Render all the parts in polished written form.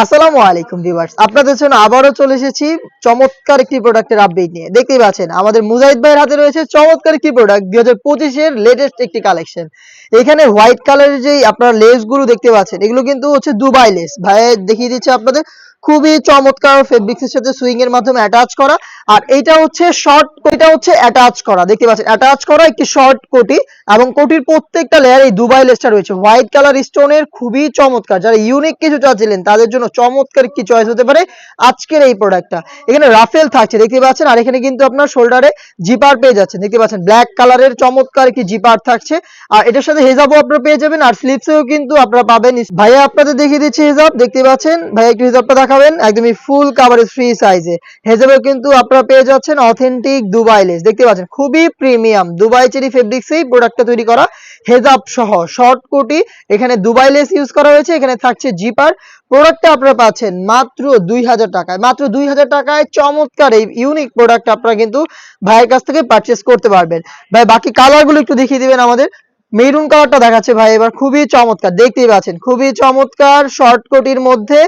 আসসালামু আলাইকুম ভিউয়ার্স, আপনাদের জন্য আবারও চলে এসেছি চমৎকার একটি প্রোডাক্টের আপডেট নিয়ে। দেখতেই পাচ্ছেন আমাদের মুজাহিদ ভাইয়ের হাতে রয়েছে চমৎকার একটি প্রোডাক্ট 2025 এর লেটেস্ট একটি কালেকশন। এখানে হোয়াইট কালারের যে আপনারা লেস গুলো দেখতে পাচ্ছেন এগুলো কিন্তু হচ্ছে দুবাই লেস। ভাই দেখিয়ে দিচ্ছে আপনাদের, খুবই চমৎকার ফেব্রিক্স এর সাথে সুইং এর মাধ্যমে অ্যাটাচ করা। আর এটা হচ্ছে শর্ট, এটা হচ্ছে অ্যাটাচ করা, দেখতে পাচ্ছেন অ্যাটাচ করা একটি শর্ট কোটি, এবং কোটির প্রত্যেকটা লেয়ার এই দুবাই লেসটা রয়েছে হোয়াইট কালার স্টোনের, খুবই চমৎকার। যারা ইউনিক কিছু চাচ্ছিলেন তাদের জন্য চমৎকার একটি চয়েস হতে পারে আজকের এই প্রোডাক্টটা। এখানে রাফেল থাকছে দেখতে পাচ্ছেন, আর এখানে কিন্তু আপনার শোল্ডারে জিপার পেয়ে যাচ্ছেন, দেখতে পাচ্ছেন ব্ল্যাক কালারের চমৎকার একটি জিপার থাকছে। আর এটার সাথে হেজাবও আপনারা পেয়ে যাবেন, আর স্লিপসেও কিন্তু আপনারা পাবেন। ভাইয়া আপনাদের দেখিয়ে দিচ্ছি হেজাব, দেখতে পাচ্ছেন ভাইয়া একটু হেজাবটা দেখাবেন, একদমই ফুল কাভারেজ ফ্রি সাইজে হেজাবেও কিন্তু আপনারা পেয়ে যাচ্ছেন অথেন্টিক দুবাই লেস। দেখতে পাচ্ছেন খুবই প্রিমিয়াম দুবাই চেরি ফেব্রিক্সেই প্রোডাক্টটা তৈরি করা, হেজাব সহ শর্ট কোটি, এখানে দুবাই লেস ইউজ করা হয়েছে, এখানে থাকছে জিপার। প্রোডাক্টটা আপনারা পাচ্ছেন মাত্র 2000 টাকায়। মাত্র 2000 টাকায় চমৎকার এই ইউনিক প্রোডাক্ট আপনারা কিন্তু ভাইয়ের কাছ থেকে পারচেস করতে পারবেন। ভাই বাকি কালারগুলো একটু দেখিয়ে দিবেন আমাদের। মেরুন কালারটা দেখাচ্ছে ভাই এবার, খুবই চমৎকার, দেখতেই পাচ্ছেন খুবই চমৎকার শর্ট কোটির মধ্যে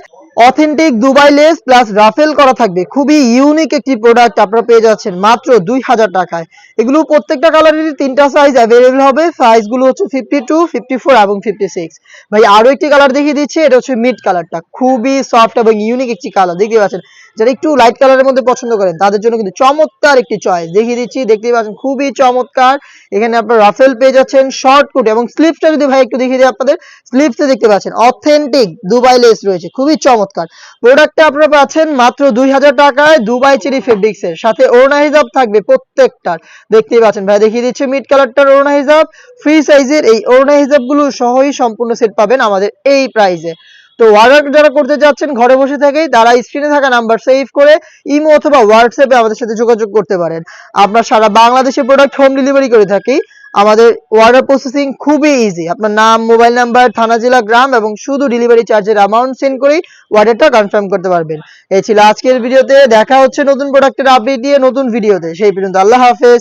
অথেন্টিক দুবাই লেস প্লাস রাফেল করা থাকবে। খুবই ইউনিক একটি প্রোডাক্ট আপনারা পেয়ে যাচ্ছেন মাত্র 2000 টাকায়। এগুলো প্রত্যেকটা কালারেরই তিনটা সাইজ অ্যাভেলেবল হবে, সাইজগুলো হচ্ছে 52, 54 এবং 56। ভাই আরো একটি কালার দেখিয়ে দিচ্ছি, এটা হচ্ছে মিড কালারটা, খুবই সফট এবং ইউনিক একটি কালার, দেখতে পাচ্ছেন যারা একটু লাইট কালারের মধ্যে পছন্দ করেন তাদের জন্য কিন্তু চমৎকার একটি চয়েস দেখিয়ে দিচ্ছি, দেখতেই পাচ্ছেন খুবই চমৎকার। এখানে আপনার রাফেল পেয়ে যাচ্ছেন শর্ট কোট, এবং স্লিপসটা যদি ভাই একটু দেখিয়ে দিই আপনাদের, স্লিপসে দেখতে পাচ্ছেন অথেন্টিক দুবাই লেস রয়েছে, খুবই চমৎকার। প্রোডাক্টটা আপনারা পাচ্ছেন মাত্র 2000 টাকায় দুবাই চেরি ফেব্রিক্স এর সাথে ওড়না হিজাব থাকবে প্রত্যেকটার। দেখতেই পাচ্ছেন ভাই দেখিয়ে দিচ্ছে মিড কালারটার ওড়না হিজাব, ফ্রি সাইজের এই ওড়না হিজাব গুলো সহই সম্পূর্ণ সেট পাবেন আমাদের এই প্রাইসে। তো অর্ডার যারা করতে যাচ্ছেন ঘরে বসে থেকেই তারা স্ক্রিনে থাকা নাম্বার সেভ করে ইমো অথবা হোয়াটসঅ্যাপে আমাদের সাথে যোগাযোগ করতে পারেন। আমরা সারা বাংলাদেশে প্রোডাক্ট হোম ডেলিভারি করে থাকি। আমাদের অর্ডার প্রসেসিং খুবই ইজি, আপনার নাম, মোবাইল নাম্বার, থানা, জেলা, গ্রাম এবং শুধু ডেলিভারি চার্জের অ্যামাউন্ট সেন্ড করেই অর্ডারটা কনফার্ম করতে পারবেন। এই ছিল আজকের ভিডিওতে, দেখা হচ্ছে নতুন প্রোডাক্টের আপডেট দিয়ে নতুন ভিডিওতে, সেই পর্যন্ত আল্লাহ হাফেজ।